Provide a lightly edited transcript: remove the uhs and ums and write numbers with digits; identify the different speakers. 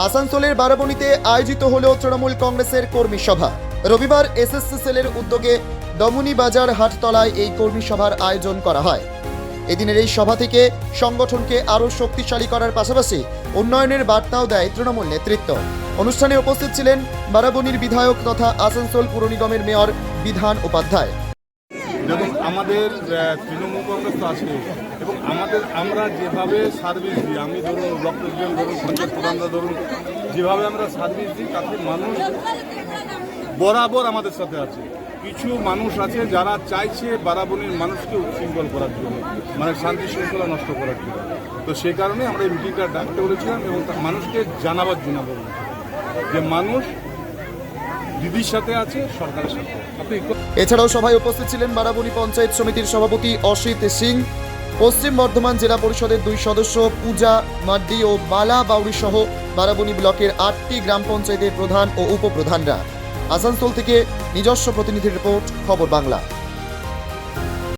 Speaker 1: আসানসোলের বারাবণীতে আয়োজিত হল তৃণমূল কংগ্রেসের কর্মী সভা। রবিবার এসএসসি সেলের উদ্যোগে দমনী বাজার হাটতলায় এই কর্মী সভার আয়োজন করা হয়। এদিনের এই সভা থেকে সংগঠনকে আরও শক্তিশালী করার পাশাপাশি উন্নয়নের বার্তাও দেয় তৃণমূল নেতৃত্ব। অনুষ্ঠানে উপস্থিত ছিলেন বারাবণীর বিধায়ক তথা আসানসোল পুর নিগমের মেয়র বিধান উপাধ্যায়।
Speaker 2: দেখুন, আমাদের তৃণমূল কংগ্রেস তো আছে এবং আমরা যেভাবে সার্ভিস দিই, আমি ধরুন ব্লক প্রেসিডেন্ট ধরুন, পঞ্চায়েত প্রধানরা ধরুন, যেভাবে আমরা সার্ভিস দিই তাতে মানুষ বরাবর আমাদের সাথে আছে। কিছু মানুষ আছে যারা চাইছে বারাবণীর মানুষকে উচ্ছৃঙ্খল করার জন্য, মানে শান্তি শৃঙ্খলা নষ্ট করার জন্য। তো সে কারণে আমরা এই মিটিংটা ডাকতে বলেছিলাম এবং মানুষকে জানাবার জন্য বলব যে মানুষ দিদির সাথে আছে, সরকারের সাথে।
Speaker 1: এছাড়াও সভায় উপস্থিত ছিলেন বারাবণী পঞ্চায়েত সমিতির সভাপতি অসিত সিং, পশ্চিম বর্ধমান জেলা পরিষদের 2 সদস্য পূজা মাড্ডি ও মালা বাউরি সহ বারাবণী ব্লকের 8টি গ্রাম পঞ্চায়েতের প্রধান ও উপপ্রধানরা। আসানসোল থেকে নিজস্ব প্রতিনিধি রিপোর্ট, খবর বাংলা।